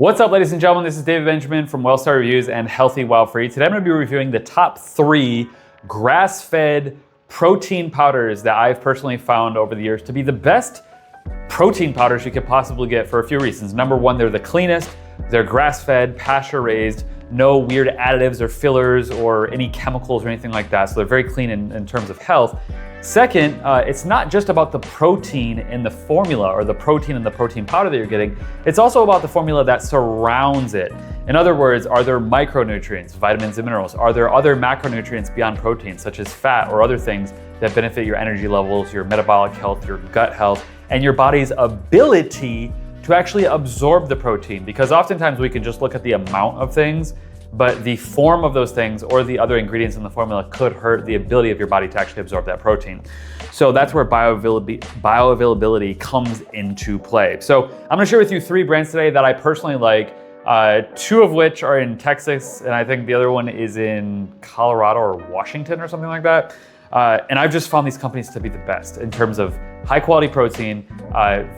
What's up, ladies and gentlemen? This is David Benjamin from Wellstar Reviews and Healthy While Free. Today I'm going to be reviewing the top 3 grass-fed protein powders that I've personally found over the years to be the best protein powders you could possibly get for a few reasons. Number one, they're the cleanest, they're grass-fed, pasture-raised, no weird additives or fillers or any chemicals or anything like that, so they're very clean in terms of health. Second, it's not just about the protein in the formula or the protein in the protein powder that you're getting, it's also about the formula that surrounds it. In other words, are there micronutrients, vitamins and minerals? Are there other macronutrients beyond protein, such as fat or other things that benefit your energy levels, your metabolic health, your gut health, and your body's ability to actually absorb the protein? Because oftentimes we can just look at the amount of things, but the form of those things or the other ingredients in the formula could hurt the ability of your body to actually absorb that protein. So that's where bioavailability comes into play. So I'm gonna share with you 3 brands today that I personally like, 2 of which are in Texas, and I think the other one is in Colorado or Washington or something like that. And I've just found these companies to be the best in terms of high quality protein,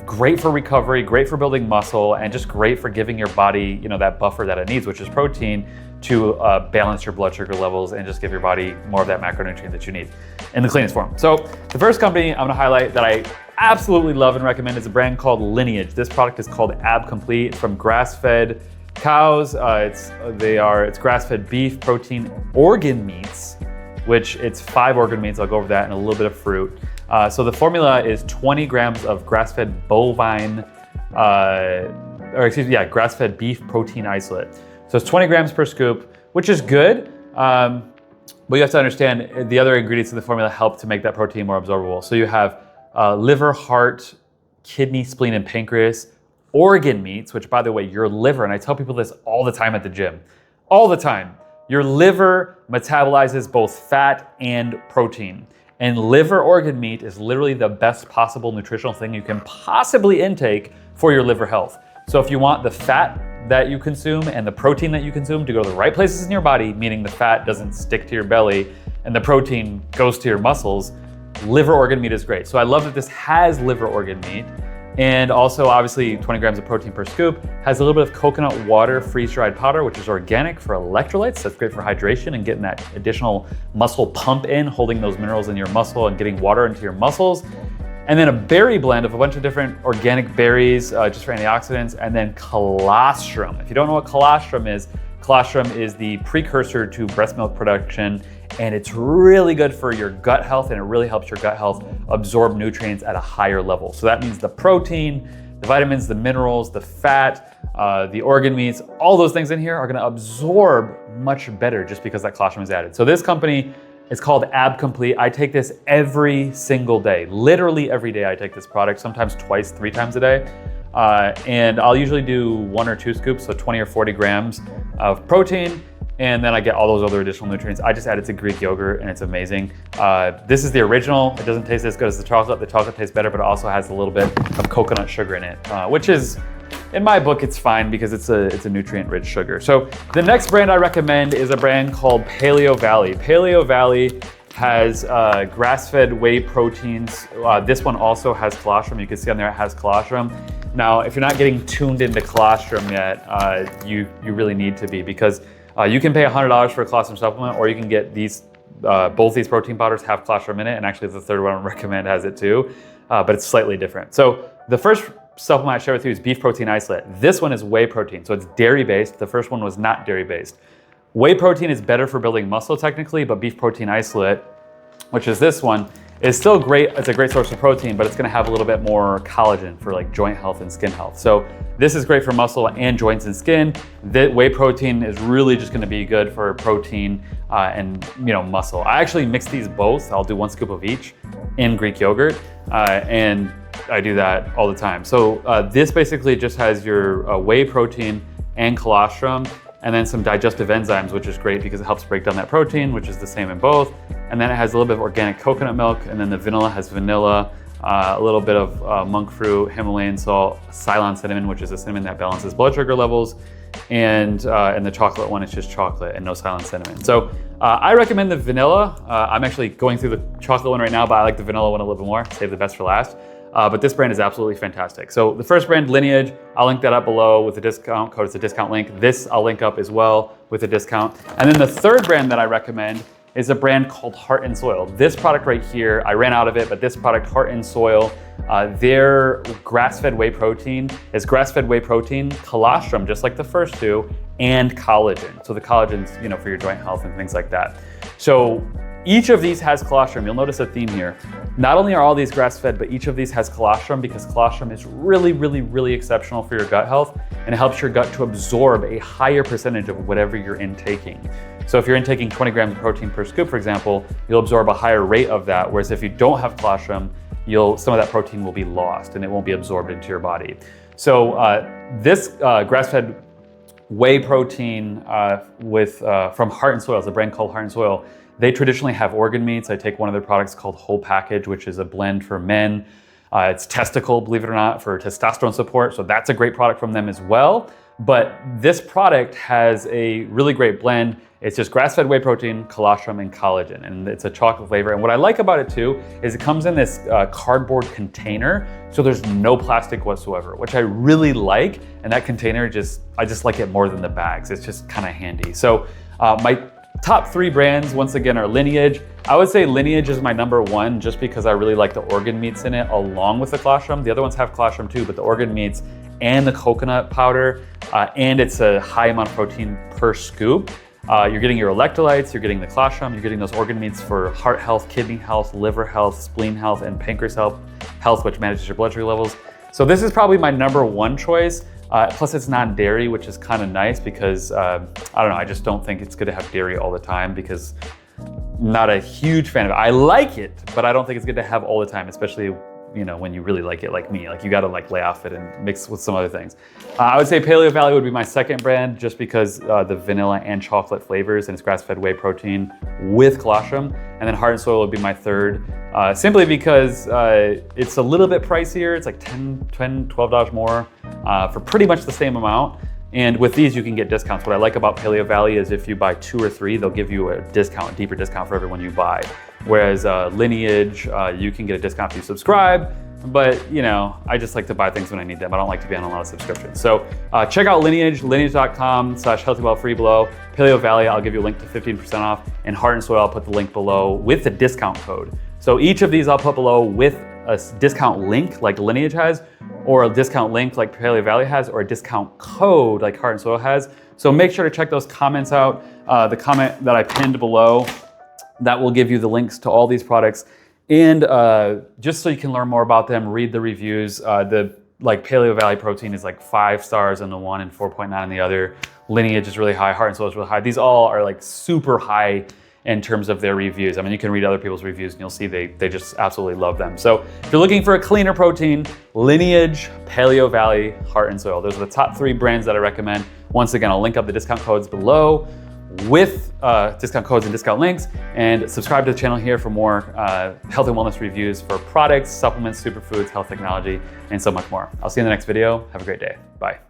great for recovery, great for building muscle, and just great for giving your body, that buffer that it needs, which is protein, to balance your blood sugar levels and just give your body more of that macronutrient that you need in the cleanest form. So the first company I'm gonna highlight that I absolutely love and recommend is a brand called Lineage. This product is called AB Complete. It's from grass-fed cows. It's grass-fed beef, protein, organ meats, which it's 5 organ meats. I'll go over that, and a little bit of fruit. So the formula is 20 grams of grass-fed grass-fed beef protein isolate. So it's 20 grams per scoop, which is good. But you have to understand the other ingredients in the formula help to make that protein more absorbable. So you have liver, heart, kidney, spleen, and pancreas, organ meats, which by the way, your liver, and I tell people this all the time at the gym, all the time, your liver metabolizes both fat and protein. And liver organ meat is literally the best possible nutritional thing you can possibly intake for your liver health. So if you want the fat that you consume and the protein that you consume to go to the right places in your body, meaning the fat doesn't stick to your belly and the protein goes to your muscles, liver organ meat is great. So I love that this has liver organ meat. And also, obviously, 20 grams of protein per scoop, has a little bit of coconut water freeze-dried powder, which is organic for electrolytes. That's great for hydration and getting that additional muscle pump in, holding those minerals in your muscle and getting water into your muscles. And then a berry blend of a bunch of different organic berries, just for antioxidants, and then colostrum. If you don't know what colostrum is the precursor to breast milk production, and it's really good for your gut health, and it really helps your gut health absorb nutrients at a higher level. So that means the protein, the vitamins, the minerals, the fat, the organ meats, all those things in here are gonna absorb much better just because that colostrum is added. So this company is called AB Complete. I take this every single day. Literally every day I take this product, sometimes twice, 3 times a day. And I'll usually do 1 or 2 scoops, so 20 or 40 grams of protein, and then I get all those other additional nutrients. I just add it to Greek yogurt, and it's amazing. This is the original. It doesn't taste as good as the chocolate. The chocolate tastes better, but it also has a little bit of coconut sugar in it, which is, in my book, it's fine because it's a nutrient-rich sugar. So the next brand I recommend is a brand called Paleovalley. Paleovalley has grass-fed whey proteins. This one also has colostrum. You can see on there it has colostrum. Now, if you're not getting tuned into colostrum yet, you really need to be, because you can pay $100 for a colostrum supplement, or you can get these, both these protein powders have colostrum in it, and actually the third one I recommend has it too, but it's slightly different. So the first supplement I share with you is beef protein isolate. This one is whey protein, so it's dairy-based. The first one was not dairy-based. Whey protein is better for building muscle technically, but beef protein isolate, which is this one, is still great. It's a great source of protein, but it's gonna have a little bit more collagen for like joint health and skin health. So this is great for muscle and joints and skin. The whey protein is really just gonna be good for protein and muscle. I actually mix these both. I'll do 1 scoop of each in Greek yogurt, and I do that all the time. So this basically just has your whey protein and colostrum, and then some digestive enzymes, which is great because it helps break down that protein, which is the same in both. And then it has a little bit of organic coconut milk, and then the vanilla has vanilla, a little bit of monk fruit, Himalayan salt, Ceylon cinnamon, which is a cinnamon that balances blood sugar levels, and the chocolate one is just chocolate and no Ceylon cinnamon. So I recommend the vanilla. I'm actually going through the chocolate one right now, but I like the vanilla one a little bit more, save the best for last. but this brand is absolutely fantastic. So the first brand, Lineage, I'll link that up below with the discount code. It's a discount link. This I'll link up as well with a discount. And then the third brand that I recommend is a brand called Heart and Soil. This product right here, I ran out of it, but this product, Heart and Soil, their grass-fed whey protein is grass-fed whey protein, colostrum, just like the first two, and collagen. So the collagen's, for your joint health and things like that. So each of these has colostrum. You'll notice a theme here. Not only are all these grass-fed, but each of these has colostrum because colostrum is really, really, really exceptional for your gut health, and it helps your gut to absorb a higher percentage of whatever you're intaking. So if you're intaking 20 grams of protein per scoop, for example, you'll absorb a higher rate of that, whereas if you don't have colostrum, some of that protein will be lost and it won't be absorbed into your body. So this grass-fed whey protein from Heart and Soil, it's a brand called Heart and Soil. They traditionally have organ meats. I take one of their products called Whole Package, which is a blend for men. It's testicle, believe it or not, for testosterone support. So that's a great product from them as well. But this product has a really great blend. It's just grass-fed whey protein, colostrum, and collagen, and it's a chocolate flavor. And what I like about it too is it comes in this cardboard container, so there's no plastic whatsoever, which I really like. And that container I just like it more than the bags. It's just kind of handy. So my top three brands, once again, are Lineage. I would say Lineage is my number one just because I really like the organ meats in it along with the colostrum. The other ones have colostrum too, but the organ meats and the coconut powder, and it's a high amount of protein per scoop. You're getting your electrolytes, you're getting the colostrum, you're getting those organ meats for heart health, kidney health, liver health, spleen health, and pancreas health, which manages your blood sugar levels. So this is probably my number one choice. Plus it's non-dairy, which is kind of nice because, I don't know, I just don't think it's good to have dairy all the time because I'm not a huge fan of it. I like it, but I don't think it's good to have all the time, especially when you really like it like me. Like you gotta lay off it and mix with some other things. I would say Paleovalley would be my second brand just because the vanilla and chocolate flavors, and it's grass-fed whey protein with colostrum. And then Heart and Soil would be my third, simply because it's a little bit pricier. It's like $10, $12 more for pretty much the same amount. And with these, you can get discounts. What I like about Paleovalley is if you buy 2 or 3, they'll give you a deeper discount for everyone you buy. Whereas Lineage, you can get a discount if you subscribe, but I just like to buy things when I need them. I don't like to be on a lot of subscriptions. So check out Lineage, lineage.com/healthywell free below. Paleovalley, I'll give you a link to 15% off. And Heart and Soil, I'll put the link below with the discount code. So each of these I'll put below with a discount link like Lineage has, or a discount link like Paleovalley has, or a discount code like Heart and Soil has. So make sure to check those comments out. The comment that I pinned below, that will give you the links to all these products. And just so you can learn more about them, read the reviews. The Paleovalley protein is like 5 stars in the one and 4.9 in the other. Lineage is really high, Heart and Soil is really high. These all are like super high in terms of their reviews. I mean, you can read other people's reviews and you'll see they just absolutely love them. So if you're looking for a cleaner protein, Lineage, Paleovalley, Heart and Soil. Those are the top 3 brands that I recommend. Once again, I'll link up the discount codes below with discount codes and discount links, and subscribe to the channel here for more health and wellness reviews for products, supplements, superfoods, health technology, and so much more. I'll see you in the next video. Have a great day. Bye.